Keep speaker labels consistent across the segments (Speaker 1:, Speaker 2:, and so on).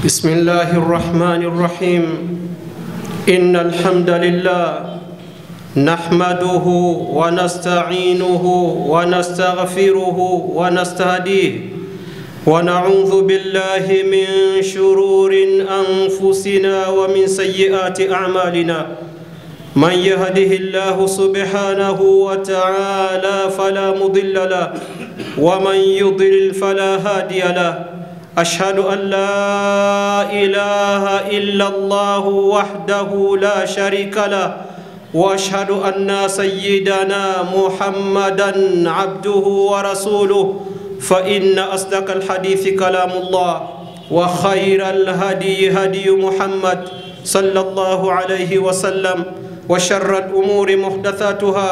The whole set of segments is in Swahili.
Speaker 1: بسم الله الرحمن الرحيم إن الحمد لله نحمده ونستعينه ونستغفره ونستهديه ونعوذ بالله من شرور أنفسنا ومن سيئات أعمالنا من يهده الله سبحانه وتعالى فلا مضل له ومن يضلل فلا هادي له أشهد أن لا إله إلا الله وحده لا شريك له وأشهد أن سيدنا محمدًا عبده ورسوله فإن أصدق الحديث كلام الله وخير الهدي هدي محمد صلى الله عليه وسلم وشر الأمور محدثاتها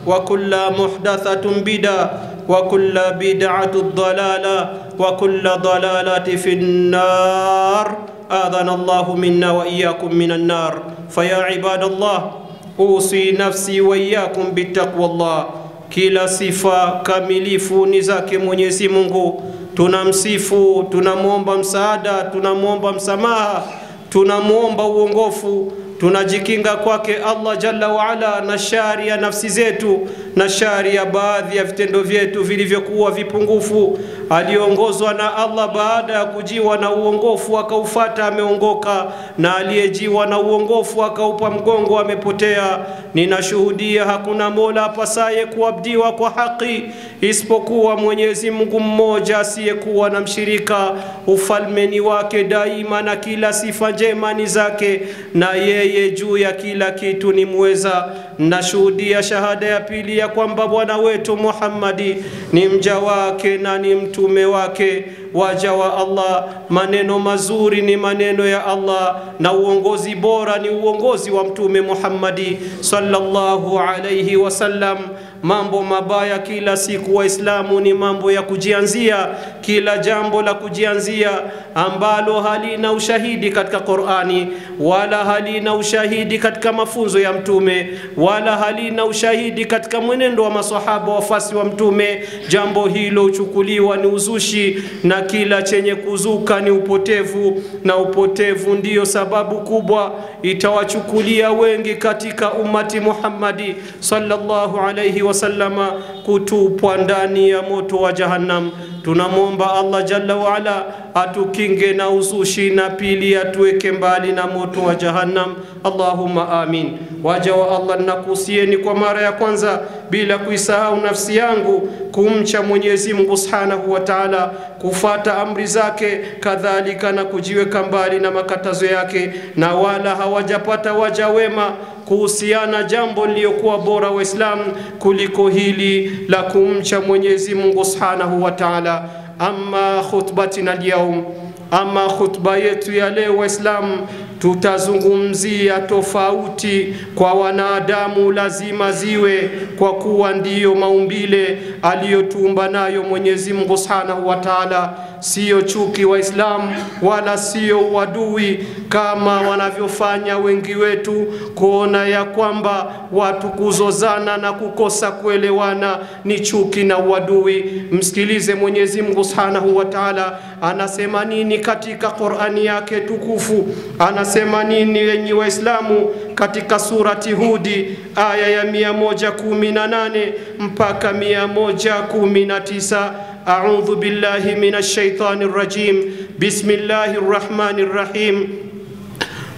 Speaker 1: وكل محدثة بدعة وكل بدعة ضلالة وكل ضلالة في النار آذنا الله منا وإياكم من النار فيا عباد الله أوصي نفسي وإياكم بالتقوى الله kila sifa kamilifu ni zake Mwenyezi Mungu. Tunamsifu, tunamuomba msaada, tunamuomba msamaha, tunamuomba uongofu, tunajikinga kwake Allah Jalla wa Ala na shari ya nafsi zetu na shari ya baadhi ya vitendo vyetu vilivyokuwa vipungufu. Aliongozwa na Allah baada ya kujiwa na uongofu akaufuata ameongoka, na aliyejiwa na uongofu akaupa mgongo amepotea. Ninashuhudia hakuna mola apasaye kuabudiwa kwa haki isipokuwa Mwenyezi Mungu mmoja asiyekuwa na mshirika. Ufalmeni wake daima na kila sifa njema ni zake, na yeye juu ya kila kitu ni muweza. Nashuhudia shahada ya pili ya kwamba Bwana wetu Muhammadi ni mja wake na ni mtume wake. Waja wa Allah, maneno mazuri ni maneno ya Allah, na uongozi bora ni uongozi wa mtume Muhammadi sallallahu alayhi wasallam. Mambo mabaya kila siku Waislamu ni mambo ya kujianzia, kila jambo la kujianzia ambalo halina ushahidi katika Qur'ani, wala halina ushahidi katika mafunzo ya mtume, wala halina ushahidi katika mwenendo wa maswahaba wafasi wa mtume. Jambo hilo uchukuliwa ni uzushi, na kila chenye kuzuka ni upotevu, na upotevu ndiyo sababu kubwa itawachukulia wengi katika umati Muhammadi sallallahu alayhi wasallama kutupwa ndani ya moto wa Jahannam. Tunamuomba Allah Jalla wa Ala atukinge na uzushi, na pili atuweke mbali na moto wa Jahannam. Allahumma amin. Waja wa Allah, nakuhusieni kwa mara ya kwanza bila kuisahau nafsi yangu kumcha Mwenyezi Mungu Subhanahu wa Ta'ala, kufuata amri zake, kadhalika na kujiweka mbali na makatazo yake. Na wala hawajapata waja wema kuhusiana jambo lililokuwa bora wa Islam kuliko hili la kumcha Mwenyezi Mungu Subhanahu wa Ta'ala. Amma khutbatina al-yawm, ama khutba yetu ya leo Waislamu, tutazungumzia tofauti kwa wanadamu lazima ziwe, kwa kuwa ndiyo maumbile aliyotumba nayo Mwenyezi Mungu Subhanahu wa Ta'ala. Sio chuki Waislamu, wala sio uadui kama wanavyofanya wengi wetu, kuona ya kwamba watu kuzozana na kukosa kuelewana ni chuki na uadui. Msikilize Mwenyezi Mungu Subhanahu wa Ta'ala anasema nini katika Qur'ani yake tukufu. Anasema nini yenye Waislamu katika surati Hudi aya ya 118 mpaka 119. أعوذ بالله من الشيطان الرجيم بسم الله الرحمن الرحيم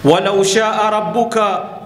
Speaker 1: ولو شاء ربك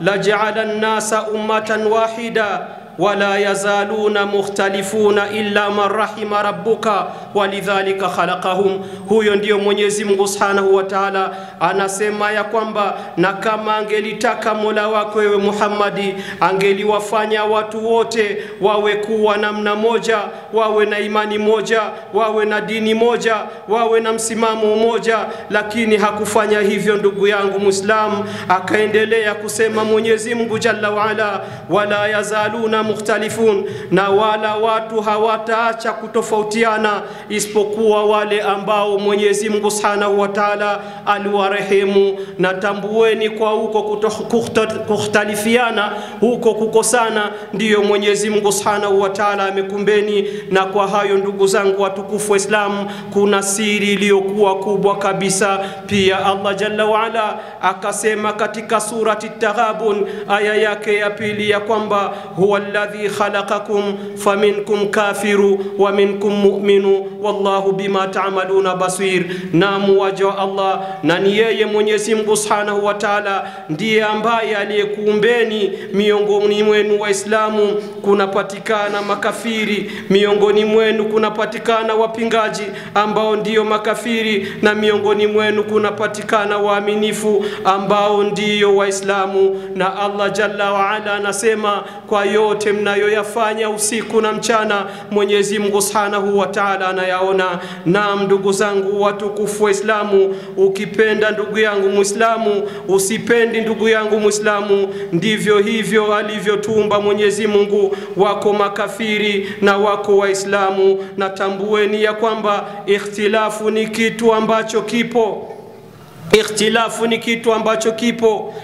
Speaker 1: لجعل الناس أمة واحدة ولا يزالون مختلفون إلا من رحم ربك ولذلك خلقهم. Huyo ndio Mwenyezi Mungu Subhanahu wa Ta'ala anasema ya kwamba, na kama angelitaka Mola wako wewe Muhammadi, angeliwafanya watu wote wawe kuwa namna moja, wawe na imani moja, wawe na dini moja, wawe na msimamo mmoja. Lakini hakufanya hivyo ndugu yangu Muislamu. Akaendelea kusema Mwenyezi Mungu Jalla wa Ala, wala yazaluna mukhtalifun, na wala watu hawataacha kutofautiana isipokuwa wale ambao Mwenyezi Mungu Subhanahu wa Ta'ala aliwarehemu. Na tambueni kwa huko kukhtalifiana, huko kukosana, ndiyo Mwenyezi Mungu Subhanahu wa Ta'ala amekumbeni. Na kwa hayo ndugu zangu watukufu Waislamu, kuna siri iliyokuwa kubwa kabisa. Pia Allah Jalla wa Ala akasema katika surati Taghabun aya yake ya pili ya kwamba huwa alladhi khalaqakum faminkum kafiru wa minkum mu'minu wallahu bima ta'maluna basir. Naam, waja Allah, na ni yeye Mwenyezi Mungu Subhanahu wa Ta'ala ndiye ambaye aliyekuumbeni. Miongoni mwenu Waislamu kunapatikana makafiri, miongoni mwenu kunapatikana wapingaji ambao ndiyo makafiri, na miongoni mwenu kunapatikana waaminifu ambao ndiyo Waislamu. Na Allah Jalla wa Ala anasema kwa yote mnayoyafanya usiku na mchana Mwenyezi Mungu Subhanahu wa Ta'ala anayaona. Na ndugu zangu watukufu Waislamu, ukipenda ndugu yangu Muislamu, usipendi ndugu yangu Muislamu, ndivyo hivyo alivyotumba Mwenyezi Mungu. Wako makafiri na wako Waislamu, na tambueni ya kwamba ikhtilafu ni kitu ambacho kipo. Ikhtilafu ni kitu ambacho kipo,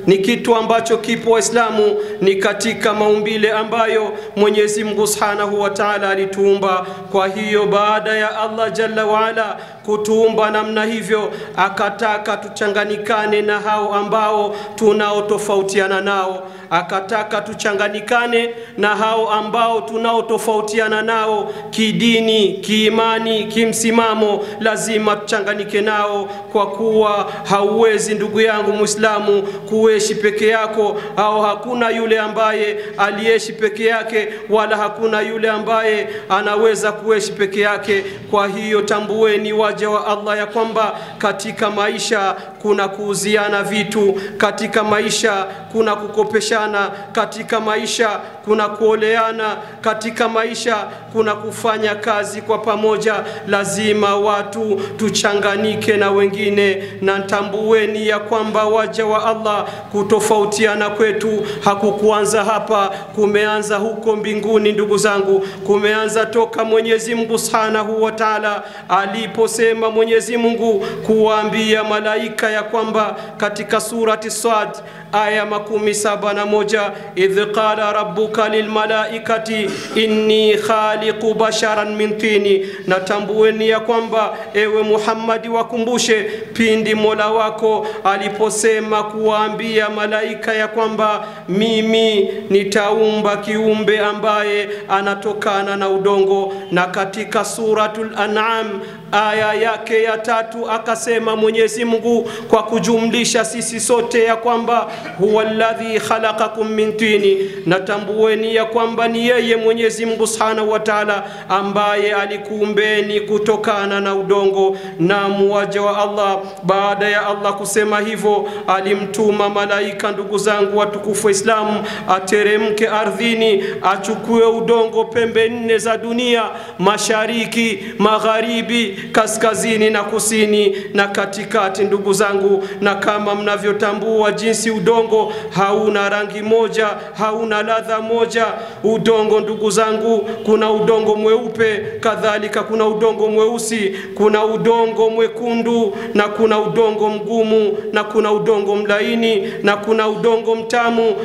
Speaker 1: ni kitu ambacho kipo Waislamu, ni katika maumbile ambayo Mwenyezi Mungu Subhanahu wa Ta'ala alituumba. Kwa hiyo baada ya Allah Jalla wa Ala kutuumba namna hivyo, akataka tuchanganikane na hao ambao tunaotofautiana nao. Akataka tuchanganikane na hao ambao tunaotofautiana nao kidini, kiimani, kimsimamo. Lazima tuchanganike nao, kwa kuwa hauwezi ndugu yangu Muislamu kuishi peke yako, au hakuna yule ambaye aliishi peke yake, wala hakuna yule ambaye anaweza kuishi peke yake. Kwa hiyo tambueni waja wa Allah ya kwamba katika maisha kuna kuuziana vitu, katika maisha kuna kukopeshana, katika maisha kuna kuoleana, katika maisha kuna kufanya kazi kwa pamoja. Lazima watu tuchanganike na wengine. Na tambueni ya kwamba waja wa Allah kutofautiana kwetu hakukuanza hapa, kumeanza huko mbinguni ndugu zangu. Kumeanza toka Mwenyezi Mungu Subhanahu wa Ta'ala aliposema Mwenyezi Mungu kuwaambia malaika ya kwamba katika surati Sad aya 71, idh qala rabbuka lilmalaikati inni khaliqu basharan min tini. Na tambueni ya kwamba ewe Muhammad wakumbushe pindi Mola wako aliposema kuwaambia malaika ya kwamba mimi nitaumba kiumbe ambaye anatokana na udongo. Na katika suratul An'am aya yake ya 3 akasema Mwenyezi Mungu kwa kujumlisha sisi sote ya kwamba huwa alladhi khalaqakum min tini. Na tambueni ya kwamba ni yeye Mwenyezi Mungu Subhanahu wa Ta'ala ambaye alikuumbeni kutokana na udongo. Na muwaja wa Allah, baada ya Allah kusema hivyo, alimtuma malaika ndugu zangu watukufu Waislamu ateremke ardhini, achukue udongo pembe 4 za dunia, mashariki, magharibi, kaskazini na kusini na katikati ndugu zangu. Na kama mnavyotambua jinsi udongo hauna rangi moja, hauna ladha moja. Udongo ndugu zangu, kuna udongo mweupe, kadhalika kuna udongo mweusi, kuna udongo mwekundu, na kuna udongo mgumu, na kuna udongo mlaini, na kuna udongo mtamu,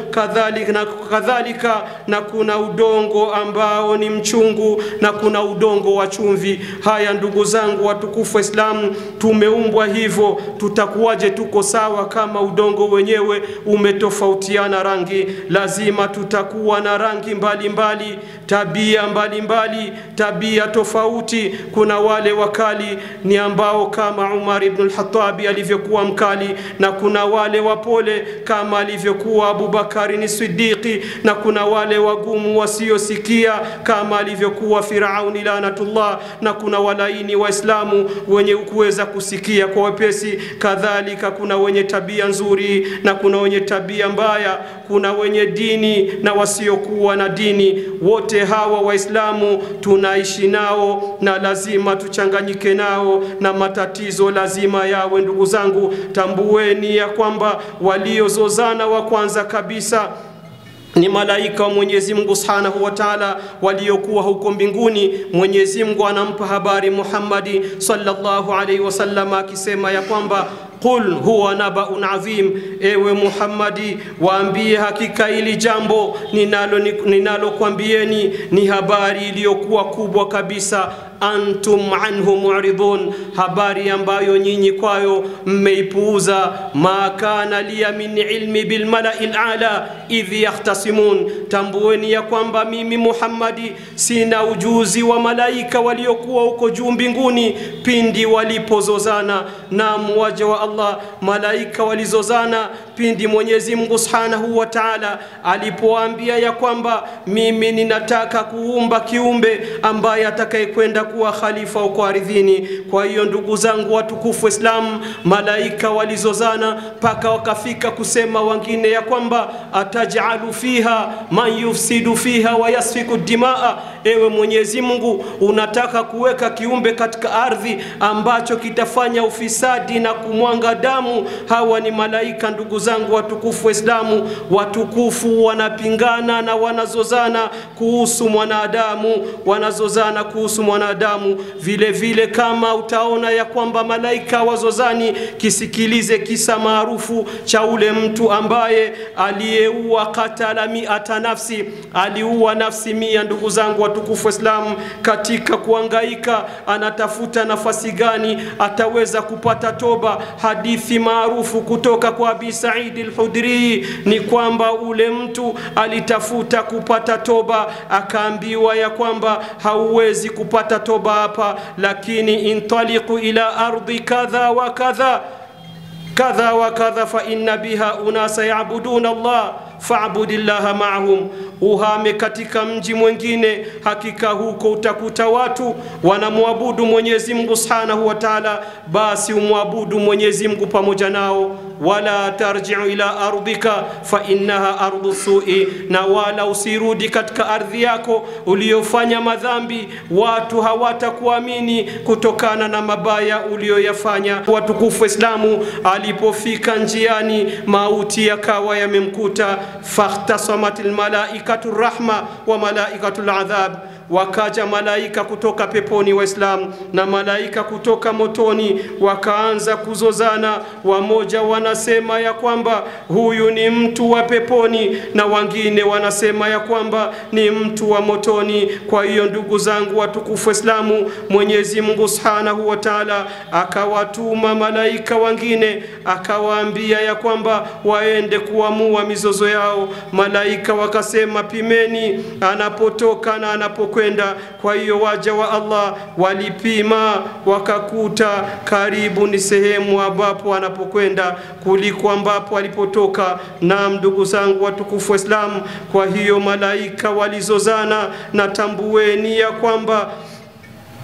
Speaker 1: kadhalika na kuna udongo ambao ni mchungu, na kuna udongo wa chumvi. Haya ndugu zangu watukufu Waislamu, tumeumbwa hivyo. Tutakuwaje tuko sawa kama udongo wenyewe umetofautiana rangi? Lazima tutakuwa na rangi mbalimbali, tabia mbalimbali, tabia tofauti. Kuna wale wakali ni ambao kama Umar ibn al-Khattab alivyokuwa mkali, na kuna wale wapole kama alivyokuwa Abu Bakari ni Siddiqi, na kuna wale wagumu wasiosikia kama alivyokuwa Firauni lanatullah, na kuna walaini Waislamu wenye kuweza kusikia kwa wepesi. Kadhalika kuna wenye tabia nzuri na kuna wenye tabia mbaya, kuna wenye dini na wasiokuwa na dini. Wote hawa Waislamu tunaishi nao na lazima tuchanganyike nao, na matatizo lazima yawe ndugu zangu. Tambueni ya kwamba waliozozana wa kwanza kabisa ni malaika wa Mwenyezi Mungu Subhanahu wa Ta'ala waliokuwa huko mbinguni. Mwenyezi Mungu anampa habari Muhammad sallallahu alaihi wasallam akisema ya kwamba qul huwa nabaun azim, ewe Muhammadi waambie hakika ili jambo ninalokuambieni ni habari iliyokuwa kubwa kabisa, antum anhu mu'ridun, habari ambayo nyinyi kwayo mmeipuuza. Ma kana liya min ilmi bil mala'il a'la idh yahtasimun, tambueni ya kwamba mimi Muhammadi sina ujuzi wa malaika waliokuwa huko juu mbinguni pindi walipozozana. Na waja wa Allah malaika walizozana pindi Mwenyezi Mungu Subhanahu wa Ta'ala alipoambia ya kwamba mimi ninataka kuumba kiumbe ambaye atakayekwenda kuwa khalifa huko ardhini. Kwa hiyo ndugu zangu watukufu Islam, malaika walizozana paka wakafika kusema wengine ya kwamba atajalu fiha man yufsidu fiha wa yasfiku dimaa, ewe Mwenyezi Mungu unataka kuweka kiumbe katika ardhi ambacho kitafanya ufisadi na kumwanga damu. Hawa ni malaika ndugu zangu watukufu Waislamu. Watukufu wanapingana na wanazozana kuhusu mwanadamu, wanazozana kuhusu mwanadamu. Vile vile kama utaona ya kwamba malaika wazozani, kisikilize kisa maarufu cha ule mtu ambaye aliyeua katala 100 nafsi, aliua nafsi 100 ndugu zangu watukufu Waislamu. Katika kuangaika anatafuta nafasi gani ataweza kupata toba. Hadithi maarufu kutoka kwa Abi Sa'id al-Khudri ni kwamba ule mtu alitafuta kupata toba, akaambiwa ya kwamba hauwezi kupata toba hapa, lakini intaliqu ila ardi kadha wa kadha kadha wa kadha fa inna biha unasa ya'buduna Allah fa'budillaha ma'ahum, uhame katika mji mwingine, hakika huko utakuta watu wanamwabudu Mwenyezi Mungu Subhanahu wa Ta'ala, basi umwabudu Mwenyezi Mungu pamoja nao. Wala tarji'u ila ardika fa innaha ardu su'i, na wala usirudi katika ardhi yako uliyofanya madhambi, watu hawatakuamini kutokana na mabaya uliyoyafanya. Watukufu Islamu, alipofika njiani mauti yakawa yamemkuta, fakhtasamatil malaikatur rahma wa malaikatul adhab, wakaja malaika kutoka peponi Waislamu na malaika kutoka motoni, wakaanza kuzozana. Wamoja wanasema ya kwamba huyu ni mtu wa peponi na wengine wanasema ya kwamba ni mtu wa motoni. Kwa hiyo ndugu zangu watukufu Waislamu, Mwenyezi Mungu Subhanahu wa Ta'ala akawatuma malaika wengine, akawaambia ya kwamba waende kuamua mizozo yao. Malaika wakasema pimeni anapotoka na anapokwenda. Kwa hiyo waja wa Allah walipima, wakakuta karibu ni sehemu ambapo anapokwenda kuliko ambapo alipotoka. Na ndugu zangu watukufu Waislamu, kwa hiyo malaika walizozana, na tambueni ya kwamba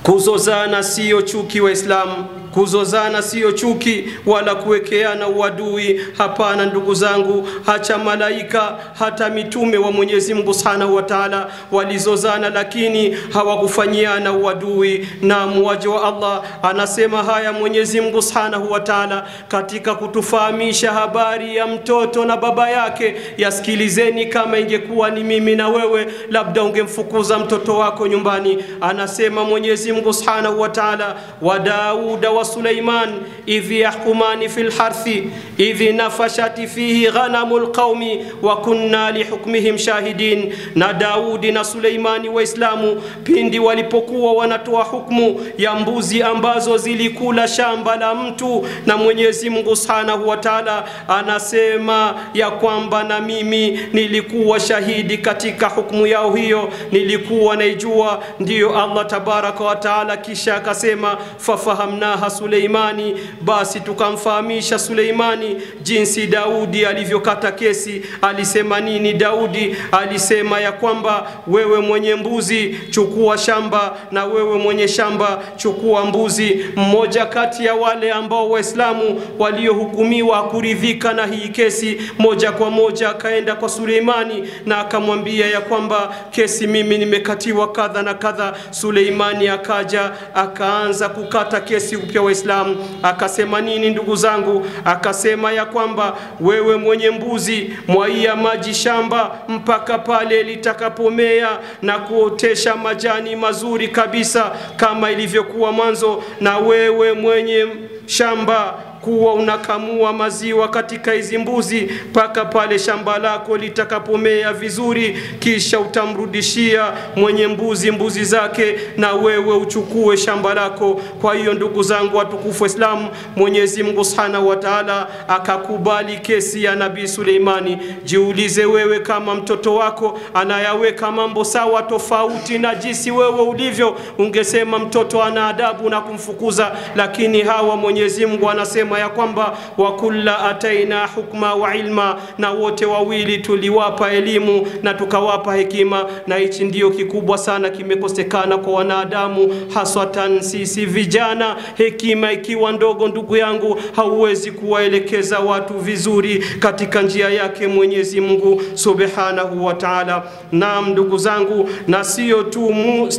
Speaker 1: kuzozana sio chuki Waislamu. Kuzozana sio chuki wala kuwekeana uadui. Hapana ndugu zangu, hacha malaika hata mitume wa Mwenyezi Mungu Subhanahu wa Ta'ala walizozana, lakini hawakufanyiana uadui. Na mwaja wa Allah anasema haya Mwenyezi Mungu Subhanahu wa Ta'ala katika kutufahamisha habari ya mtoto na baba yake. Yasikilizeni, kama ingekuwa ni mimi na wewe, labda ungemfukuza mtoto wako nyumbani. Anasema Mwenyezi Mungu Subhanahu wa Ta'ala, wa Dauda wa Suleiman idh yahkumani fil harthi idh nafashat fihi ghanamul qaumi wa kunna li hukmihim shahidin. Na Daudi na Suleimani Waislamu pindi walipokuwa wanatoa hukumu ya mbuzi ambazo zilikula shamba la mtu, na Mwenyezi Mungu Subhanahu wa Ta'ala anasema ya kwamba na mimi nilikuwa shahidi katika hukumu yao hiyo, nilikuwa naijua. Ndiyo Allah tabaraka wa Ta'ala kisha akasema fafahamnaha Suleimani, basi tukamfahamisha Suleimani jinsi Daudi alivyokata kesi. Alisema nini Daudi? Alisema ya kwamba wewe mwenye mbuzi chukua shamba, na wewe mwenye shamba chukua mbuzi. Mmoja kati ya wale ambao Waislamu waliohukumiwa kuridhika na hii kesi, moja kwa moja akaenda kwa Suleimani na akamwambia ya kwamba kesi mimi nimekatiwa kadha na kadha. Suleimani akaja akaanza kukata kesi upya ya Waislamu. Akasema nini ndugu zangu? Akasema ya kwamba wewe mwenye mbuzi, mwaia maji shamba mpaka pale litakapomea na kuotesha majani mazuri kabisa kama ilivyokuwa mwanzo, na wewe mwenye shamba kuwa unakamua maziwa katika hizi mbuzi mpaka pale shamba lako litakapomea vizuri, kisha utamrudishia mwenye mbuzi zake na wewe uchukue shamba lako. Kwa hiyo ndugu zangu watukufu Waislamu, Mwenyezi Mungu Subhanahu wa Ta'ala akakubali kesi ya Nabii Suleimani. Jiulize wewe, kama mtoto wako anayaweka mambo sawa tofauti na jinsi wewe ulivyo, ungesema mtoto ana adabu na kumfukuza, lakini hawa Mwenyezi Mungu anasema ya kwamba wa kulla ataina hukma wa ilma, na wote wawili tuliwapa elimu na tukawapa hekima. Na hichi ndio kikubwa sana kimekosekana kwa wanadamu, haswatan sisi vijana. Hekima ikiwa ndogo, ndugu yangu, hauwezi kuwaelekeza watu vizuri katika njia yake Mwenyezi Mungu Subhanahu wa Ta'ala. Naam ndugu zangu,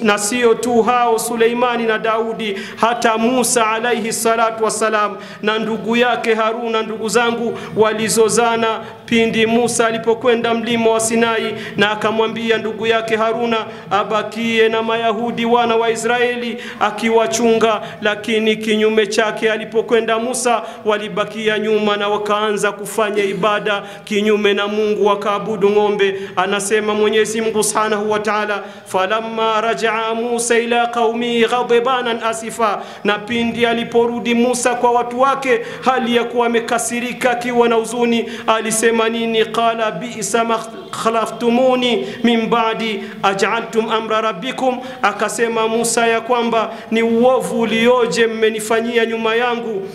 Speaker 1: na sio tu hao Suleimani na Daudi, hata Musa alayhi salatu wasalam na ndugu yake Haruna, ndugu zangu, walizozana pindi Musa alipokwenda mlima wa Sinai na akamwambia ndugu yake Haruna abakie na Mayahudi wana wa Israeli akiwachunga. Lakini kinyume chake, alipokwenda Musa walibakia nyuma na wakaanza kufanya ibada kinyume na Mungu, wakaabudu ng'ombe. Anasema Mwenyezi Mungu Subhanahu wa Ta'ala, falamma rajaa Musa ila qaumi ghadbanan asifa, na pindi aliporudi Musa kwa watu wake hali ya kuwa amekasirika akiwa na huzuni, alisema nini? Qala bi'sa ma khalaftumuni min ba'di aj'altum amra rabbikum. Akasema Musa ya kwamba ni uovu ulioje mmenifanyia nyuma yangu.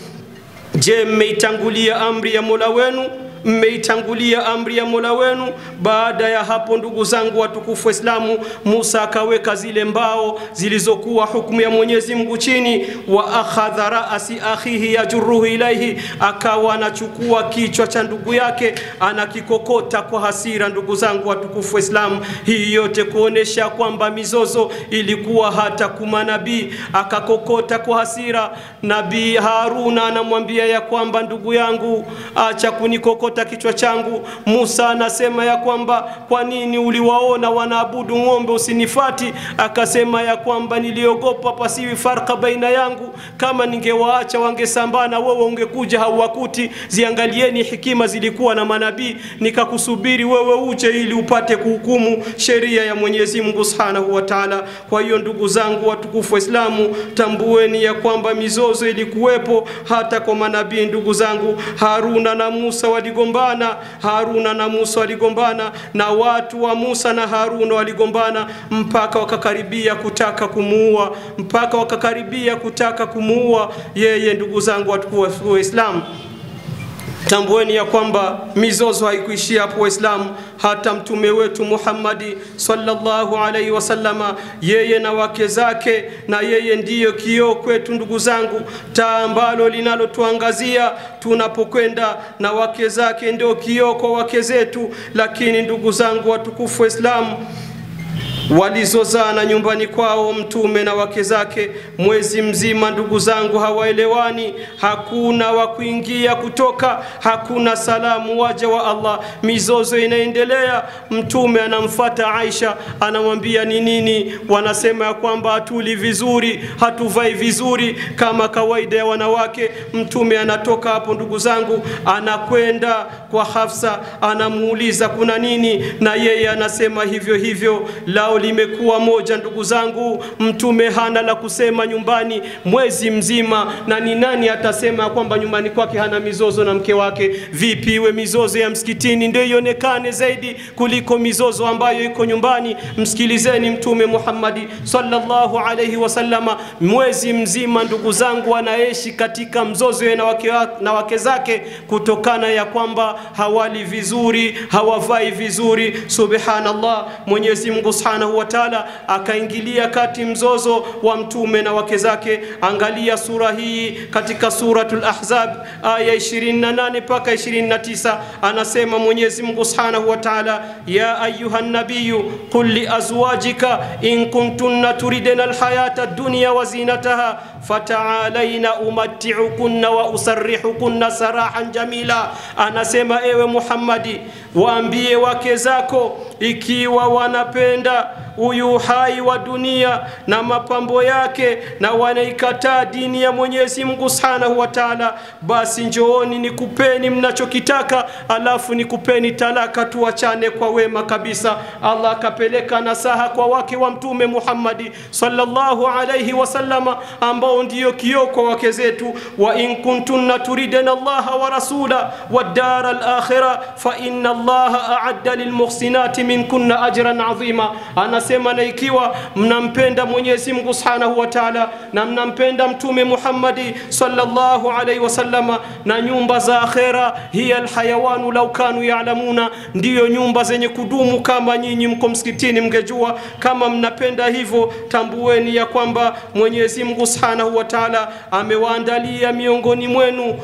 Speaker 1: Je, mmeitangulia amri ya Mola wenu? Mmeitangulia amri ya Mola wenu? Baada ya hapo ndugu zangu watukufu Waislamu, Musa akaweka zile mbao zilizokuwa hukumu ya Mwenyezi Mungu chini, wa akhadha ra'si akhihi yajruhu ilaihi, akawa anachukua kichwa cha ndugu yake anakikokota kwa hasira. Ndugu zangu watukufu Waislamu, hii yote kuonesha kwamba mizozo ilikuwa hata kuma nabii akakokota kwa hasira. Nabii Haruna anamwambia ya kwamba ndugu yangu, acha kunikokota kichwa changu. Musa anasema ya kwamba kwa nini uliwaona wanaabudu ng'ombe usinifati? Akasema ya kwamba niliogopa pasiwi farqa baina yangu, kama ningewaacha wangesambana, wewe ungekuja hauwakuti. Ziangalieni hikima zilikuwa na manabii, nikakusubiri wewe uje ili upate kuhukumu sheria ya Mwenyezi Mungu Subhanahu wa Ta'ala. Kwa hiyo ndugu zangu watukufu Waislamu, tambueni ya kwamba mizozo ilikuwepo hata kwa manabii. Ndugu zangu, Haruna na Musa waligombana, na watu wa Musa na Haruna waligombana mpaka wakakaribia kutaka kumuua yeye. Ndugu zangu watukufu Waislamu, tambueni ya kwamba mizozo haikuishia hapo Waislamu. Hata mtume wetu Muhammad sallallahu alaihi wasallama, yeye na wake zake, na yeye ndiyo kioo kwetu ndugu zangu, taa ambalo linalotuangazia tunapokwenda, na wake zake ndio kioo kwa wake zetu. Lakini ndugu zangu watukufu Waislamu, walizozana nyumbani kwao mtume na wake zake mwezi mzima. Ndugu zangu, hawaelewani, hakuna wa kuingia kutoka, hakuna salamu, waja wa Allah. Mizozo inaendelea. Mtume anamfuata Aisha, anamwambia ni nini? Wanasema ya kwamba hatuli vizuri, hatuvai vizuri kama kawaida ya wanawake. Mtume anatoka hapo ndugu zangu, anakwenda kwa Hafsa, anamuuliza kuna nini, na yeye anasema hivyo hivyo. Lao limekuwa moja ndugu zangu, mtume hana la kusema nyumbani mwezi mzima. Na ni nani atasema kwamba nyumbani kwake hana mizozo na mke wake? Vipi iwe mizozo ya msikitini ndio ionekane zaidi kuliko mizozo ambayo iko nyumbani? Msikilizeni mtume Muhammad sallallahu alayhi wasallama, mwezi mzima ndugu zangu anaishi katika mzozo na wake zake, kutokana ya kwamba hawali vizuri, hawavai vizuri. Subhanallah, Mwenyezi Mungu Subhanahu wa Ta'ala akaingilia kati mzozo wa mtume na wake zake. Angalia sura hii katika suratul Ahzab aya 28 mpaka 29, anasema Mwenyezi Mungu Subhanahu wa Ta'ala, ya ayuhan nabiyyu qul li azwajika in kuntunna turidna alhayata ad-dunya wa zinataha fata'alaina umatti'ukunna wa usarrihukunna sarahan jamila. Anasema ewe Muhammadi, waambie wake zako ikiwa wanapenda huyu hai wa dunia na mapambo yake na wanaikataa dini ya Mwenyezi Mungu Subhanahu wa Ta'ala, basi njooni nikupeni mnachokitaka, alafu nikupeni talaka, tuachane kwa wema kabisa. Allah akapeleka nasaha kwa wake wa Mtume Muhammadi sallallahu alayhi wasallama, ambao ndio kioo kwa wake zetu. Wa in kuntunna turidana Allah wa rasula wad dar al akhirah fa inna Allah a'adda lil muhsinati minkunna ajran azima. Anasema na ikiwa mnampenda Mwenyezi Mungu Subhanahu wa Ta'ala na mnampenda Mtume Muhammadi sallallahu alayhi wasallama, na nyumba za akhera hiya alhayawanu law kanu ya'lamuna, ndio nyumba zenye kudumu. Kama nyinyi mko msikitini mngejua. Kama mnapenda hivyo, tambueni ya kwamba Mwenyezi Mungu Subhanahu wa Ta'ala amewaandalia miongoni mwenu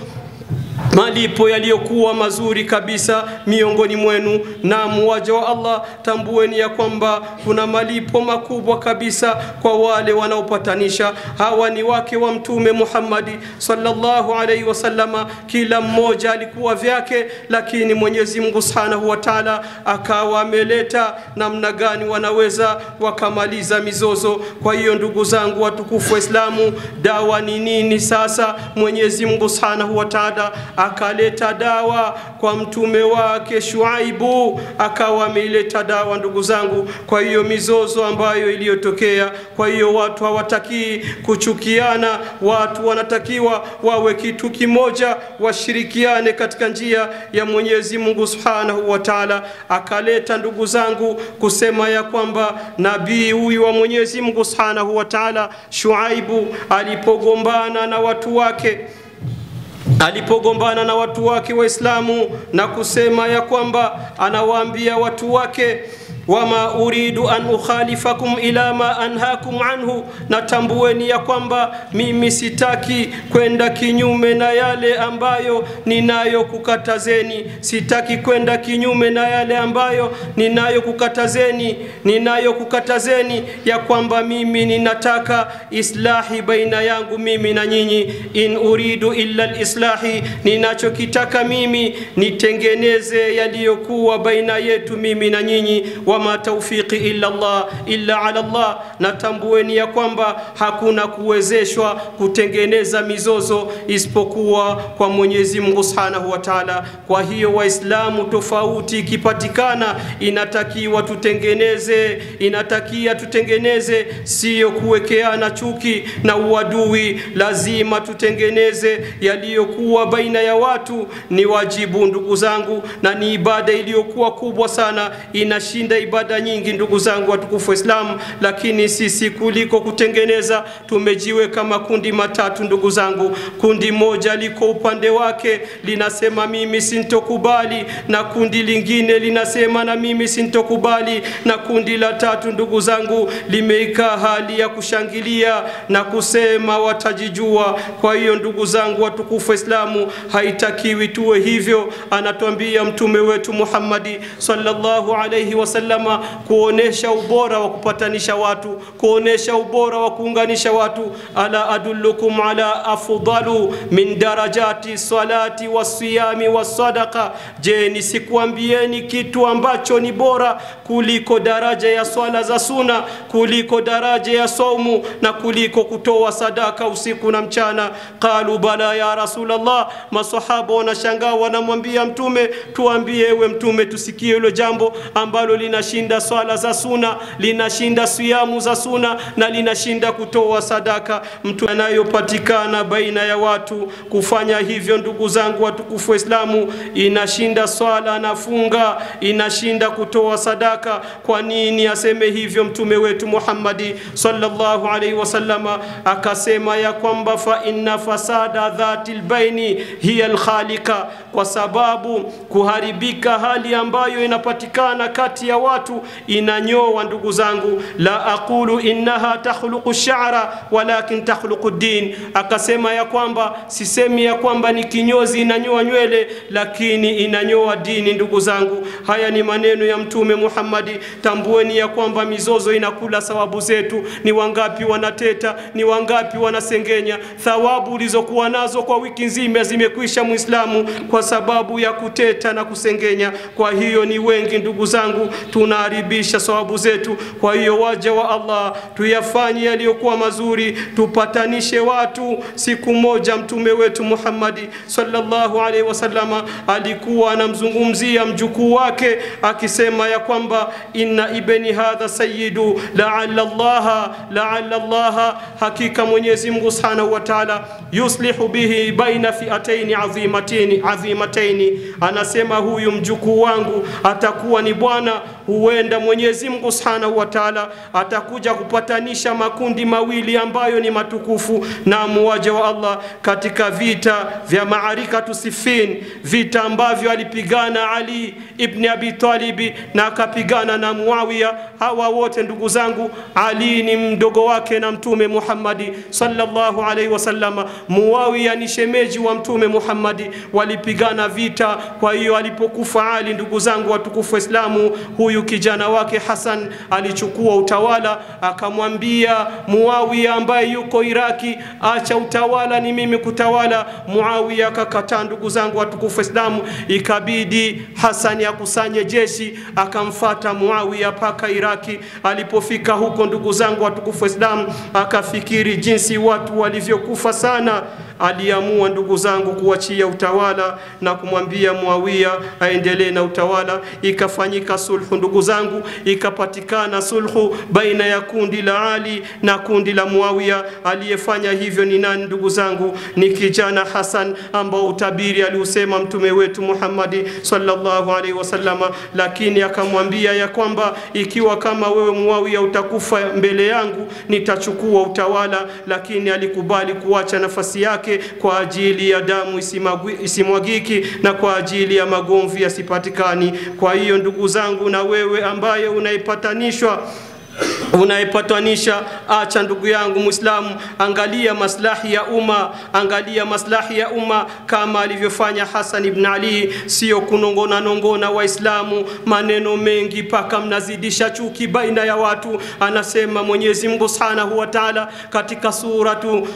Speaker 1: malipo yaliyokuwa mazuri kabisa miongoni mwenu. Na muwaja wa Allah, tambueni ya kwamba kuna malipo makubwa kabisa kwa wale wanaopatanisha. Hawa ni wake wa Mtume Muhammadi sallallahu alayhi wasallama. Kila mmoja alikuwa vyake, lakini Mwenyezi Mungu Subhanahu wa Ta'ala akawa ameleta namna gani wanaweza wakamaliza mizozo. Kwa hiyo ndugu zangu watukufu Waislamu, dawa ni nini sasa? Mwenyezi Mungu Subhanahu wa Ta'ala akaleta dawa kwa mtume wake Shuaibu, akawa ameleta dawa ndugu zangu. Kwa hiyo mizozo ambayo iliyotokea, kwa hiyo watu hawataki kuchukiana, watu wanatakiwa wawe kitu kimoja, washirikiane katika njia ya Mwenyezi Mungu Subhanahu wa Ta'ala. Akaleta ndugu zangu kusema ya kwamba nabii huyu wa Mwenyezi Mungu Subhanahu wa Ta'ala Shuaibu alipogombana na watu wake Waislamu na kusema ya kwamba anawaambia watu wake, wama uridu an ukhalifakum ila ma anhaakum anhu, natambueni ya kwamba mimi sitaki kwenda kinyume na yale ambayo ninayokukatazeni. Sitaki kwenda kinyume na yale ambayo ninayokukatazeni ya kwamba mimi ninataka islahi baina yangu mimi na nyinyi. In uridu illa alislahi, ninachokitaka mimi nitengeneze yaliyokuwa baina yetu mimi na nyinyi. Wama tawfiqi illa ala Allah, natambueni ya kwamba hakuna kuwezeshwa kutengeneza mizozo isipokuwa kwa Mwenyezi Mungu Subhanahu wa Ta'ala. Kwa hiyo Waislamu tofauti ikipatikana, inatakiwa tutengeneze, sio kuwekeana chuki na uadui. Lazima tutengeneze yaliyokuwa baina ya watu. Ni wajibu ndugu zangu, na ni ibada iliyokuwa kubwa sana, inashinda ibada nyingi ndugu zangu watukufu Waislamu. Lakini sisi kuliko kutengeneza, tumejiweka makundi matatu ndugu zangu. Kundi moja liko upande wake linasema mimi sintokubali, na kundi lingine linasema na mimi sintokubali, na kundi la tatu ndugu zangu limeikaa hali ya kushangilia na kusema watajijua. Kwa hiyo ndugu zangu watukufu Waislamu, haitakiwi tuwe hivyo. Anatuambia mtume wetu Muhammadi sallallahu alayhi wasallama kuonesha ubora wa kupatanisha watu, kuonesha ubora wa kuunganisha watu. Ala adullukum ala afdalu min darajati salati wasiyami wasadaqa, je nisikuambieni kitu ambacho ni bora kuliko daraja ya swala za suna, kuliko daraja ya saumu, na kuliko kutoa sadaka usiku na mchana? Qalu bala ya Rasulullah. Masahaba wanashangaa, wanamwambia mtume, tuambie ewe mtume, tusikie hilo jambo ambalo linashinda swala za suna, linashinda siyamu za suna, na linashinda kutoa sadaka. Mtu anayopatikana baina ya watu kufanya hivyo ndugu zangu watukufu Waislamu, inashinda swala na funga, inashinda kutoa sadaka. Kwa nini aseme hivyo mtume wetu Muhammadi sallallahu alaihi wasallama? Akasema ya kwamba fa inna fasada dhatil baini hiya alkhaliqa, kwa sababu kuharibika hali ambayo inapatikana kati ya watu inanyoa ndugu zangu. La aqulu innaha takhluqu ash-sha'ra walakin takhluqu ad-din, akasema ya kwamba sisemi ya kwamba ni kinyozi inanyoa nywele, lakini inanyoa dini ndugu zangu. Haya ni maneno ya Mtume Muhammadi. Tambueni ya kwamba mizozo inakula thawabu zetu. Ni wangapi wanateta, ni wangapi wanasengenya, thawabu ulizokuwa nazo kwa wiki nzima zimekwisha Muislamu kwa sababu ya kuteta na kusengenya. Kwa hiyo ni wengi ndugu zangu tunaharibisha thawabu zetu. Kwa hiyo waja wa Allah tuyafanye yaliyokuwa mazuri, tupatanishe watu. Siku moja Mtume wetu Muhammadi sallallahu alaihi wasallama alikuwa anamzungumzia mjukuu wake akisema ya kwamba inna ibni hadha sayyidu la'alla Allah, hakika Mwenyezi Mungu Subhanahu wa Ta'ala yuslihu bihi baina fi'atayn azimatayn, anasema huyu mjukuu wangu atakuwa ni bwana, huenda Mwenyezi Mungu Subhanahu wa Ta'ala atakuja kupatanisha makundi mawili ambayo ni matukufu. Na muwaja wa Allah katika vita vya Ma'arikatu Siffin, vita ambavyo alipigana Ali ibn Abi Talib na akapigana na Muawiya. Hawa wote ndugu zangu, Ali ni mdogo wake na Mtume Muhammadi sallallahu alaihi wasallam, Muawiya ni shemeji wa Mtume Muhammadi, walipigana vita. Kwa hiyo alipokufa Ali ndugu zangu watukufu Islamu, huyu kijana wake Hassan alichukua utawala, akamwambia Muawiya ambaye yuko Iraki, acha utawala, ni mimi kutawala. Muawiya akakataa ndugu zangu watukufu Islamu, ikabidi Hassan akusanye jeshi akamfuata Muawiya paka Iraki. Alipofika huko ndugu zangu watukufu Islamu, akafikiri jinsi watu walivyokufa sana, aliamua ndugu zangu kuachia utawala na kumwambia Muawiya aendelee na utawala. Ikafanyika sulhu ndugu zangu, ikapatikana sulhu baina ya kundi la Ali na kundi la Muawiya. Aliyefanya hivyo ni nani ndugu zangu? Ni kijana Hassan ambao utabiri aliusema Mtume wetu Muhammadi sallallahu alaihi wasallama, lakini akamwambia ya kwamba ikiwa kama wewe Muawiya utakufa mbele yangu nitachukua utawala. Lakini alikubali kuacha nafasi yake kwa ajili ya damu isimwagiki na kwa ajili ya magomvi yasipatikani. Kwa hiyo ndugu zangu, na wewe ambaye unaipatanisha, acha ndugu yangu Muislamu, angalia maslahi ya umma, kama alivyofanya Hassan ibn Ali. Sio kunongona Waislamu maneno mengi paka mnazidisha chuki baina ya watu. Anasema Mwenyezi Mungu Subhanahu wa Ta'ala katika suratu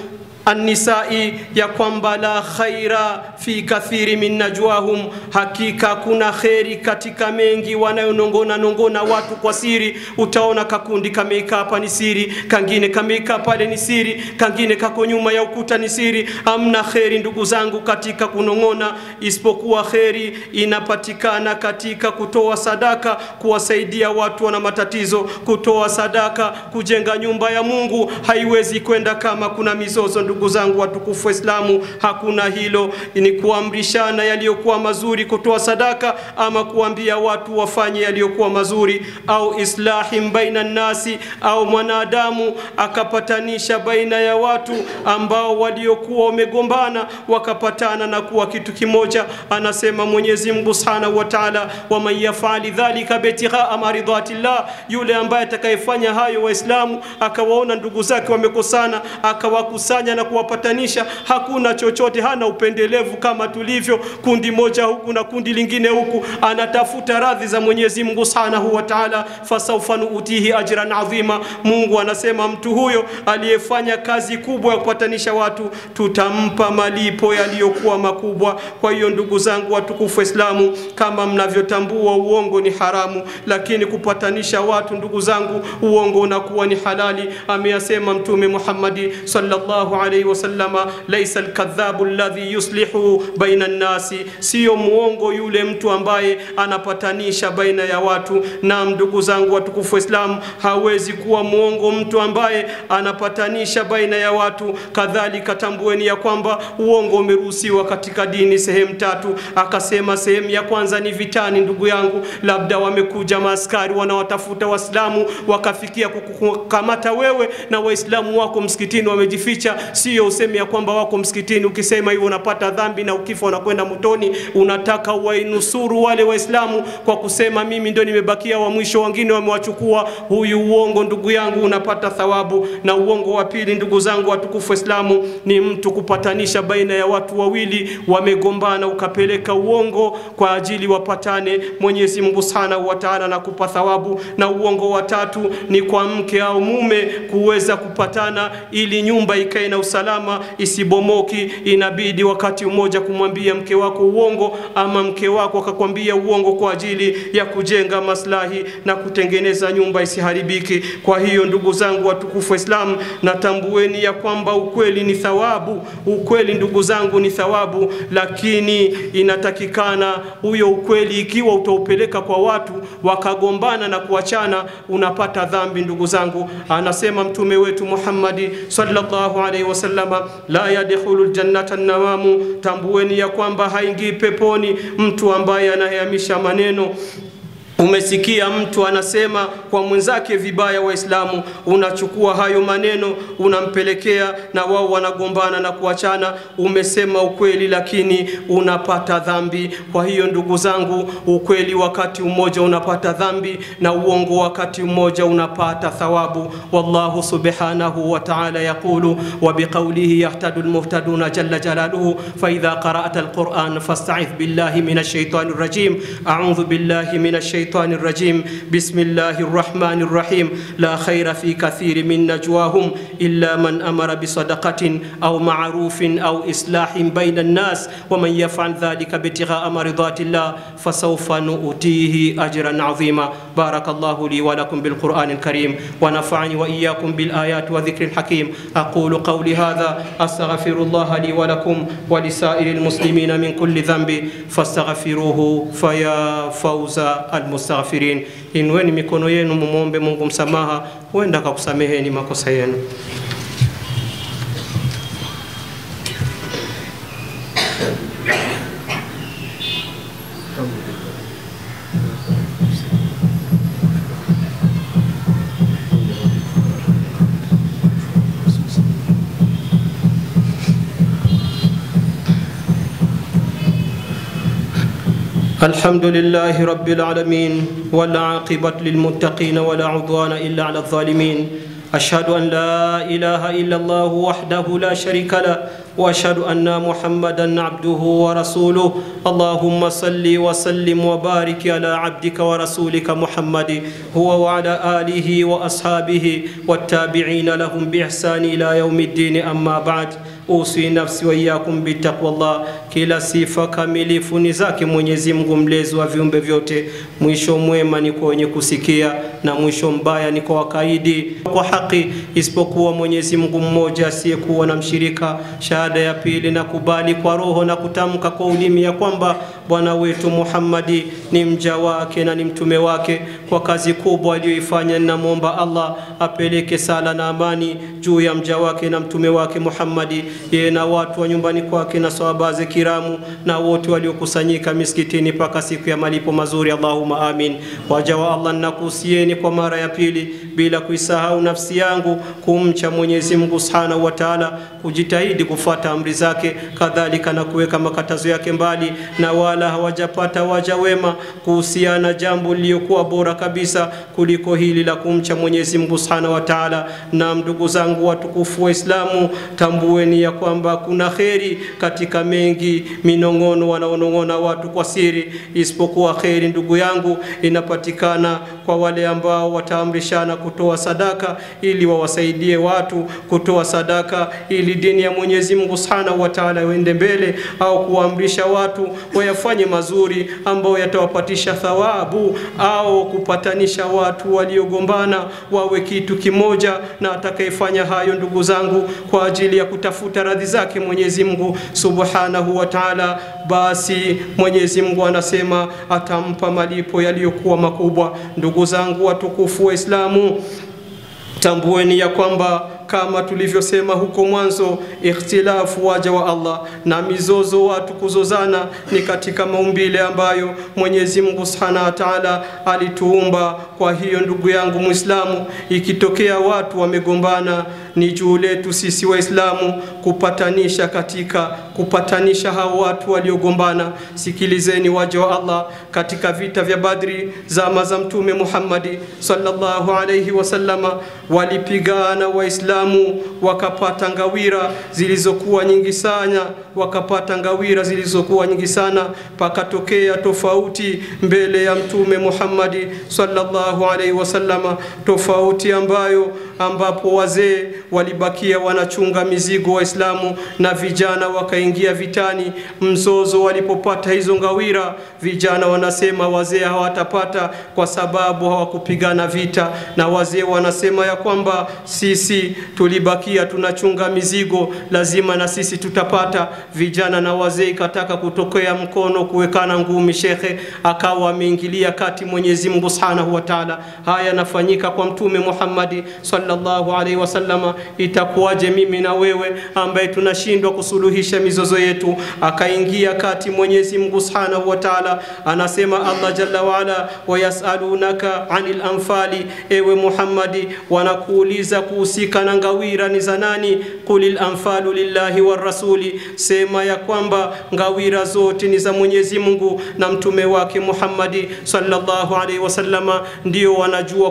Speaker 1: An-Nisa'i ya kwamba la khaira fi kathiri min najwahum, hakika kuna khairi katika mengi wanayonongona watu kwa siri. Utaona kakundi kameika hapa ni siri, kangine kameika pale ni siri, kangine kako nyuma ya ukuta ni siri. Amna khairi ndugu zangu katika kunongona, isipokuwa khairi inapatikana katika kutoa sadaka, kuwasaidia watu wana matatizo, kutoa sadaka, kujenga nyumba ya Mungu. Haiwezi kwenda kama kuna mizozo ndugu zangu watukufu Islamu. Hakuna hilo, ni kuamrishana yaliyokuwa mazuri, kutoa sadaka, ama kuambia watu wafanye yaliyokuwa mazuri. Au islahim baina nasi, au mwanadamu akapatanisha baina ya watu ambao waliokuwa wamegombana wakapatana na kuwa kitu kimoja. Anasema Mwenyezi Mungu Subhanahu wa Ta'ala, wa man yaf'ali dhalika bitigha maridhatillah, yule ambaye atakayefanya hayo Waislamu akawaona ndugu zake wamekosana akawakusanya na kuwapatanisha, hakuna chochote, hana upendelevu kama tulivyo kundi moja huku na kundi lingine huku, anatafuta radhi za Mwenyezi Mungu Subhanahu wa Ta'ala. Fasawfa nu'tihi ajran adhima, Mungu anasema mtu huyo aliyefanya kazi kubwa ya kupatanisha watu tutampa malipo yaliyokuwa makubwa. Kwa hiyo ndugu zangu watukufu Islamu, kama mnavyotambua uongo ni haramu, lakini kupatanisha watu ndugu zangu, uongo unakuwa ni halali. Ameyasema Mtume Muhammadi sallallahu alaihi wasallama, laysa al-kadhabu alladhi yuslihu baina an-nasi, sio muongo yule mtu ambaye anapatanisha baina ya watu. Na ndugu zangu watukufu Islam, hawezi kuwa muongo mtu ambaye anapatanisha baina ya watu. Kadhalika tambueni ya kwamba uongo umeruhusiwa katika dini sehemu tatu. Akasema sehemu ya kwanza ni vitani ndugu yangu, labda wamekuja maaskari wanawatafuta Waislamu wakafikia kukamata wewe na Waislamu wako msikitini wamejificha, sio useme ya kwamba wako msikitini, ukisema hivyo unapata dhambi na ukifa unakwenda motoni. Unataka wainusuru wale Waislamu kwa kusema mimi ndio nimebakia wa mwisho, wengine wamewachukua. Huyu uongo ndugu yangu, unapata thawabu. Na uongo wa pili ndugu zangu watukufu Waislamu ni mtu kupatanisha baina ya watu wawili wamegombana, ukapeleka uongo kwa ajili wapatane, Mwenyezi Mungu Subhanahu wa Ta'ala na kupa thawabu. Na uongo wa tatu ni kwa mke au mume kuweza kupatana ili nyumba ikae na usalama isibomoki. Inabidi wakati mmoja kumwambia mke wako uongo, ama mke wako akakwambia uongo kwa ajili ya kujenga maslahi na kutengeneza nyumba isiharibiki. Kwa hiyo ndugu zangu watukufu Waislamu, natambueni ya kwamba ukweli ni thawabu. Ukweli ndugu zangu ni thawabu, lakini inatakikana huyo ukweli ikiwa utaupeleka kwa watu wakagombana na kuachana, unapata dhambi ndugu zangu. Anasema mtume wetu Muhammad sallallahu alaihi wasallam, la yadkhulul jannata an-nawamu, tambueni ya kwamba haingii peponi mtu ambaye anahamisha maneno. Umesikia mtu anasema kwa mwenzake vibaya Waislamu, unachukua hayo maneno unampelekea na wao wanagombana na kuachana. Umesema ukweli lakini unapata dhambi. Kwa hiyo ndugu zangu, ukweli wakati mmoja unapata dhambi na uongo wakati mmoja unapata thawabu. Wallahu subhanahu wa ta'ala yaqulu wa biqawlihi yahtadu almuhtaduna jalla jalaluhu fa idha qara'ta alquran fasta'idh billahi minash shaitanir rajim. A'udhu billahi minash shaitanir الرجيم. بسم الله الرحمن الرحيم. لا خير في كثير من نجواهم إلا من أمر بصدقة أو معروف أو إصلاح بين الناس ومن يفعل ذلك ابتغاء مرضات الله فسوف نؤتيه أجرا عظيما. بارك الله لي ولكم بالقرآن الكريم ونفعني وإياكم بالآيات وذكر الحكيم. أقول قولي هذا أستغفر الله لي ولكم ولسائر المسلمين من كل ذنب فاستغفروه فيا فوز المستغفرين. Inueni mikono yenu mumuombe Mungu msamaha, huenda akakusameheni makosa yenu. الحمد لله رب العالمين والعاقبة للمتقين ولا عدوان إلا على الظالمين. أشهد أن لا إله إلا الله وحده لا شريك له وأشهد أن محمدا عبده ورسوله. اللهم صل وسلم وبارك على عبدك ورسولك محمد هو وعلى آله وأصحابه والتابعين لهم بإحسان إلى يوم الدين. أما بعد usi nafsi wa iyakum bitaqwallah. Kila sifa kamilifu ni zake Mwenyezi Mungu mlezi wa viumbe vyote. Mwisho mwema ni kwa wenye kusikia na mwisho mbaya ni kwa wakaidi. Kwa haki isipokuwa Mwenyezi Mungu mmoja asiyekuwa na mshirika. Shahada ya pili na kubali kwa roho na kutamka kwa ulimi ya kwamba Bwana wetu Muhammadi ni mja wake na ni mtume wake. Kwa kazi kubwa aliyoifanya, ninamuomba Allah apeleke sala na amani juu ya mja wake na mtume wake Muhammadi, yeye na watu wa nyumbani kwake na sahaba zake kiramu na wote waliokusanyika misikitini mpaka siku ya malipo mazuri. Allahumma amin. Waja wa Allah, nakuhusieni kwa mara ya pili bila kuisahau nafsi yangu kumcha Mwenyezi Mungu Subhanahu wa Ta'ala, kujitahidi kufuata amri zake, kadhalika na kuweka makatazo yake mbali, na wala hawajapata waja wema kuhusiana jambo lililokuwa bora kabisa kuliko hili la kumcha Mwenyezi Mungu Subhanahu wa Ta'ala. Na ndugu zangu watukufu Waislamu, tambueni ya kwamba kuna kheri katika mengi minongono wanaonongona watu kwa siri, isipokuwa kheri ndugu yangu inapatikana kwa wale ambao wataamrishana kutoa sadaka ili wawasaidie watu kutoa sadaka ili dini ya Mwenyezi Mungu Subhanahu wa Ta'ala iende mbele, au kuamrisha watu wayafanye mazuri ambao yatawapatisha thawabu, au kupatanisha watu waliogombana wawe kitu kimoja. Na atakayefanya hayo ndugu zangu kwa ajili ya kutafuta radhi zake Mwenyezi Mungu Subhanahu wa Ta'ala, basi Mwenyezi Mungu anasema atampa malipo yaliyokuwa makubwa. Ndugu zangu watukufu Waislamu, tambueni ya kwamba kama tulivyosema huko mwanzo, ikhtilafu waja wa Allah na mizozo, watu kuzozana, ni katika maumbile ambayo Mwenyezi Mungu Subhanahu wa Ta'ala alituumba. Kwa hiyo ndugu yangu Muislamu, ikitokea watu wamegombana ni juu letu sisi Waislamu kupatanisha hao watu waliogombana. Sikilizeni waja wa Allah, katika vita vya Badri zama za Mtume Muhammad sallallahu alayhi wasallama, walipigana Waislamu wakapata ngawira zilizokuwa nyingi sana, pakatokea tofauti mbele ya Mtume Muhammad sallallahu alayhi wasallama, tofauti ambapo wazee walibakia wanachunga mizigo Waislamu na vijana wakaingia vitani. Mzozo walipopata hizo ngawira, vijana wanasema wazee hawatapata kwa sababu hawakupigana vita, na wazee wanasema ya kwamba sisi tulibakia tunachunga mizigo, lazima na sisi tutapata. Vijana na wazee ikataka kutokea mkono kuwekana ngumi. Shekhe akawa ameingilia kati, Mwenyezi Mungu Subhanahu wa Ta'ala. Haya nafanyika kwa Mtume Muhammad sallallahu alaihi wasallama, itakuwaje mimi na wewe ambaye tunashindwa kusuluhisha mizozo yetu? Akaingia kati Mwenyezi Mungu Subhanahu wa Ta'ala, anasema Allah Jalla wa Ala, wa yasalunaka anil anfali, ewe Muhammadi wanakuuliza kuhusika na ngawira ni za nani? Qulil anfalu lillahi war rasuli, sema ya kwamba ngawira zote ni za Mwenyezi Mungu na mtume wake Muhammad sallallahu alaihi wasallama, ndio wanajua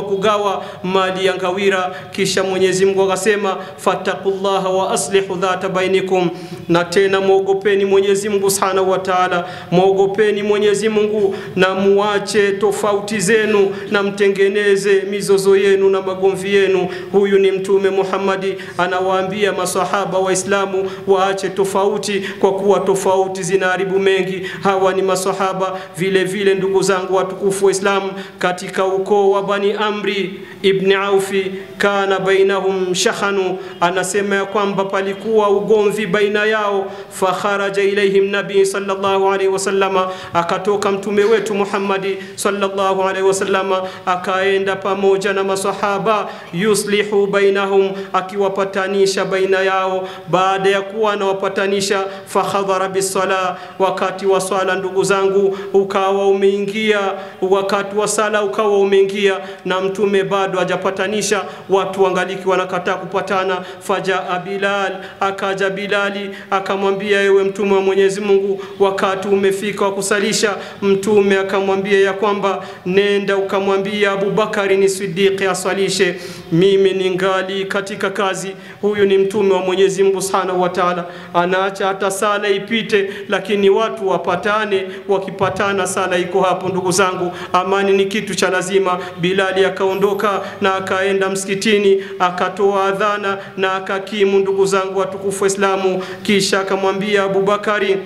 Speaker 1: kugawa mali ya ngawira. Kisha Mwenyezi Mungu akasema fattaqullaha wa aslihu dhata bainikum, na tena muogopeni Mwenyezi Mungu Subhanahu wa Ta'ala, muogopeni Mwenyezi Mungu na muache tofauti zenu na mtengeneze mizozo yenu na magomvi yenu. Huyu ni Mtume Muhammad anawaambia maswahaba Waislamu waache tofauti, kwa kuwa tofauti zinaharibu mengi. Hawa ni maswahaba. Vile ndugu zangu watukufu Waislamu, katika ukoo wa Bani Amri ibn Aufi kana bainahum shakhanu, anasema ya kwamba palikuwa ugomvi baina yao. Fakharaja ilaihim nabii sallallahu alaihi wasallama, akatoka mtume wetu Muhammad sallallahu alaihi wasallama akaenda pamoja na maswahaba, yuslihu bainahum, akiwapatanisha baina yao. Baada ya kuwa anawapatanisha, fakhadhara bisala, wakati wa swala ndugu zangu ukawa umeingia, wakati wa sala ukawa umeingia na mtume bado hajapatanisha, watu wangaliki wanakataa kupatana. Fajaa Bilal, akaja Bilali akamwambia, ewe mtume wa Mwenyezi Mungu, wakati umefika wa kusalisha. Mtume akamwambia ya kwamba nenda ukamwambia Abu Bakari ni Siddiqi aswalishe, mimi ningali katika kazi. Huyu ni mtume wa Mwenyezi Mungu Subhanahu wa Ta'ala, anaacha hata sala ipite lakini watu wapatane. Wakipatana sala iko hapo ndugu zangu, amani ni kitu cha lazima. Bilali akaondoka na akaenda msikitini, akatoa adhana na akakimu ndugu zangu watukufu Waislamu. Kisha akamwambia Abu Bakari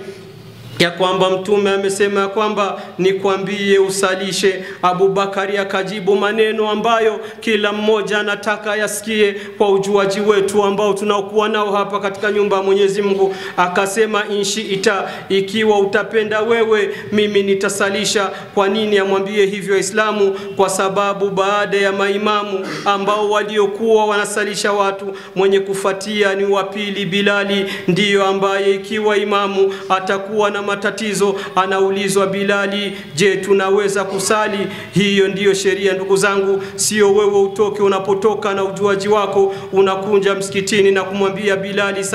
Speaker 1: ya kwamba mtume amesema kwamba nikwambie usalishe. Abu Bakari akajibu maneno ambayo kila mmoja anataka yasikie kwa ujuaji wetu ambao tunaokuwa nao hapa katika nyumba ya Mwenyezi Mungu. Akasema ikiwa utapenda wewe mimi nitasalisha. Kwa nini amwambie hivyo Islamu? Kwa sababu baada ya maimamu ambao waliokuwa wanasalisha watu, mwenye kufuatia ni wa pili Bilali, ndiyo ambaye ikiwa imamu atakuwa na matatizo anaulizwa Bilali, je, tunaweza kusali? Hiyo ndiyo sheria ndugu zangu, sio wewe utoke unapotoka na ujuaji wako unakunja msikitini na kumwambia Bilali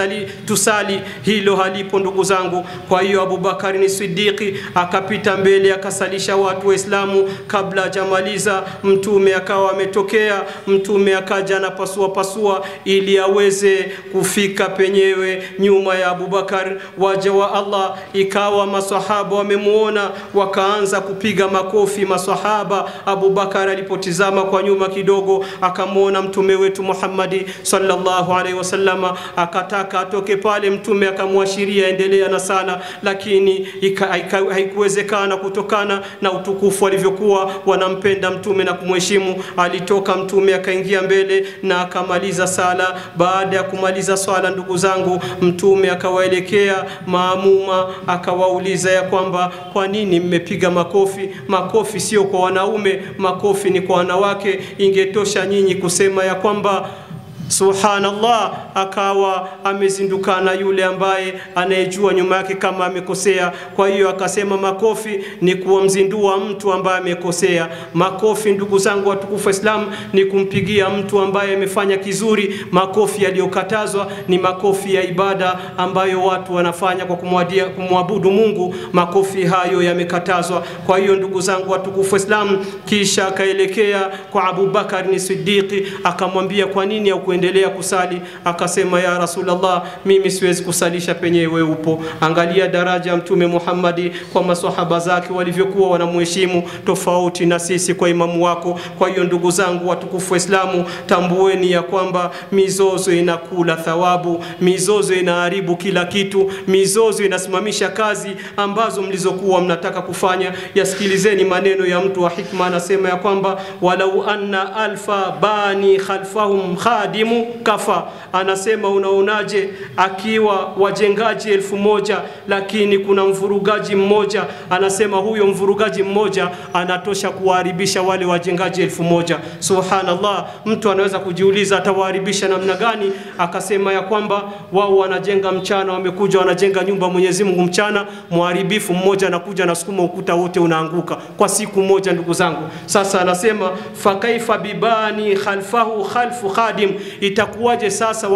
Speaker 1: tusali. Hilo halipo ndugu zangu. Kwa hiyo Abu Bakari ni Siddiqi akapita mbele akasalisha watu Waislamu. Kabla hajamaliza mtume akawa ametokea. Mtume akaja na pasua ili aweze kufika penyewe nyuma ya Abu Bakar. Waja wa Allah ikawa maswahaba wamemuona, wakaanza kupiga makofi maswahaba. Abu Bakar alipotizama kwa nyuma kidogo akamuona mtume wetu Muhammad sallallahu alaihi wasallama, akataka atoke pale. Mtume akamwashiria endelea na sala, lakini haikuwezekana kutokana na utukufu alivyokuwa wanampenda mtume na kumheshimu. Alitoka mtume akaingia mbele na akamaliza sala. Baada ya kumaliza swala ndugu zangu, mtume akawaelekea maamuma akawauliza ya kwamba kwa nini mmepiga makofi? Makofi sio kwa wanaume, makofi ni kwa wanawake. Ingetosha nyinyi kusema ya kwamba Subhanallah, akawa amezindukana yule ambaye anayejua nyuma yake kama amekosea. Kwa hiyo akasema makofi ni kuamzindua mtu ambaye amekosea. Makofi ndugu zangu watukufu Islam ni kumpigia mtu ambaye amefanya kizuri. Makofi yaliyokatazwa ni makofi ya ibada ambayo watu wanafanya kwa kumwabudu Mungu. Makofi hayo yamekatazwa. Kwa hiyo ndugu zangu watukufu Islam, kisha akaelekea kwa Abu Bakar ni Siddiqi, akamwambia kwa nini kuendelea kusali? Akasema ya Rasulullah, mimi siwezi kusalisha penyewe upo. Angalia daraja ya Mtume Muhammadi kwa maswahaba zake walivyokuwa wanamheshimu, tofauti na sisi kwa imamu wako. Kwa hiyo ndugu zangu watukufu wa Islamu, tambueni ya kwamba mizozo inakula thawabu, mizozo inaharibu kila kitu, mizozo inasimamisha kazi ambazo mlizokuwa mnataka kufanya. Yasikilizeni maneno ya mtu wa hikma, anasema ya kwamba walau anna alfa bani khalfahum khadimu kafa. Anasema unaonaje akiwa wajengaji 1000 lakini kuna mvurugaji mmoja? Anasema huyo mvurugaji mmoja anatosha kuharibisha wale wajengaji 1000. Subhanallah, mtu anaweza kujiuliza atawaharibisha namna gani? Akasema ya kwamba wao wanajenga mchana, wamekuja wanajenga nyumba Mwenyezi Mungu mchana, muharibifu mmoja anakuja na sukuma ukuta wote unaanguka kwa siku moja ndugu zangu. Sasa anasema fakaifa bibani khalfahu khalfu khadim, itakuwaje sasa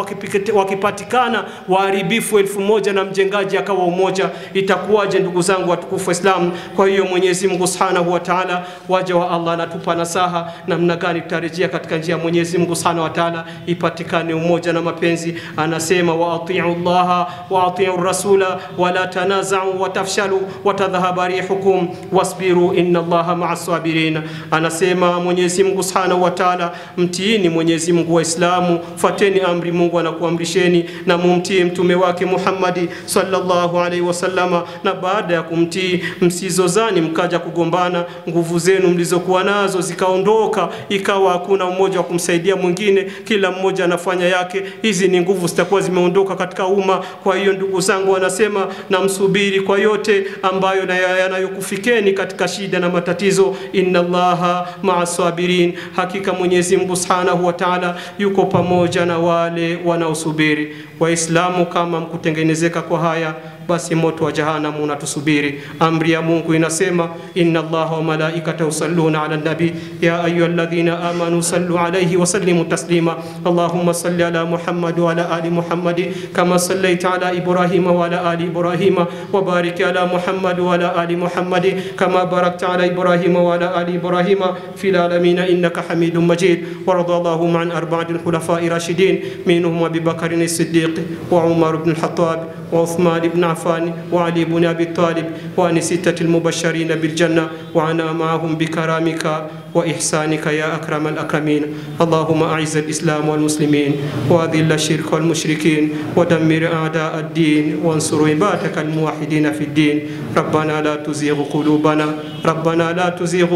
Speaker 1: wakipatikana waharibifu 1000 na mjengaji akawa umoja? Itakuwaje ndugu zangu watukufu Islam? Kwa hiyo Mwenyezi Mungu Subhanahu wa Ta'ala, waja wa Allah anatupa nasaha namna gani tutarejea katika njia ya Mwenyezi Mungu Subhanahu wa Ta'ala, ipatikane umoja na mapenzi. Anasema wa atii'u Allah wa atii'u rasula wa la tanaza'u wa tafshalu wa tadhhaba rihukum wasbiru inna Allaha ma'as sabirin. Anasema Mwenyezi Mungu Subhanahu wa Ta'ala, mtiini Mwenyezi Mungu wa Islamu, fateni amri Mungu anakuamrisheni, na mumtii mtume wake Muhammadi sallallahu alaihi wasallama, na baada ya kumtii msizozani mkaja kugombana, nguvu zenu mlizokuwa nazo zikaondoka, ikawa hakuna mmoja wa kumsaidia mwingine, kila mmoja anafanya yake. Hizi ni nguvu zitakuwa zimeondoka katika umma. Kwa hiyo ndugu zangu, wanasema na msubiri kwa yote ambayo yanayokufikeni katika shida na matatizo. Inna Allaha ma'as sabirin, hakika Mwenyezi Mungu Subhanahu wa Ta'ala yuko pamoja na wale wanaosubiri. Waislamu, kama mkutengenezeka kwa haya, basi moto wa jahannam unatusubiri. Amri ya Mungu inasema inna Allaha wa malaikatahu yusalluna ala nabi ya ayyuhalladhina amanu sallu alayhi wa sallimu taslima. Allahumma salli ala Muhammad wa ala ali Muhammad kama sallaita ala Ibrahim wa ala ali Ibrahim, wa barik ala Muhammad wa ala ali Muhammad kama barakta ala Ibrahim wa ala ali Ibrahim fil alamin innaka Hamidum Majid. Wa radiyallahu an arba'atil khulafa'i rashidin minhum Abi Bakr as-Siddiq wa Umar ibn al-Khattab wa Uthman ibn Affan wa Ali ibn Abi Talib wa an sittatil mubashirin bil janna wa ana ma'ahum bikaramika wa ihsanika ya akramal akramin. Allahumma a'izz al-islam wal muslimin wa adhill ash-shirka wal mushrikin wa dammir a'da' ad-din wa ansur ibadaka al-muwahhidin fi ad-din. Rabbana la tuzigh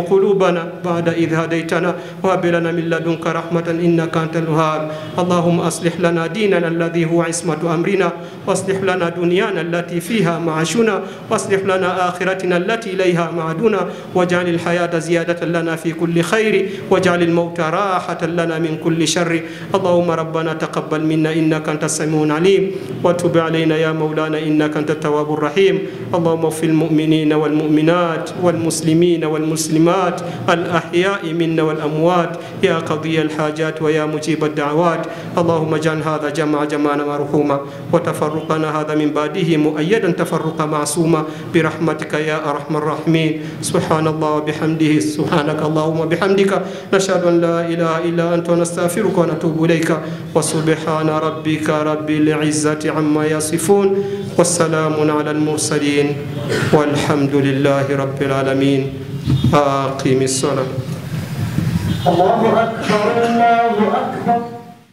Speaker 1: qulubana ba'da idh hadaytana wa hab lana min ladunka rahmatan innaka antal wahhab. Allahumma aslih lana dinana alladhi huwa ismatu amrina واصلح لنا دنيانا التي فيها معاشنا واصلح لنا آخرتنا التي إليها معادنا واجعل الحياة زيادة لنا في كل خير واجعل الموت راحة لنا من كل شر. اللهم ربنا تقبل منا إنك أنت السميع العليم وتب علينا يا مولانا إنك أنت التواب الرحيم. اللهم اغفر المؤمنين والمؤمنات والمسلمين والمسلمات الأحياء منا والأموات يا قضي الحاجات ويا مجيب الدعوات. اللهم اجعل هذا جمعنا مرحوما وتفرقنا هذا من بعده مؤيدا تفرقا معصوما برحمتك يا أرحم الراحمين. سبحان الله وبحمده سبحانك اللهم وبحمدك نشهد أن لا إله إلا أنت ونستغفرك ونتوب إليك. وسبحان ربك رب العزة عما يصفون والسلام على المرسلين والحمد لله رب العالمين. أقم الصلاة.
Speaker 2: الله أكبر الله أكبر.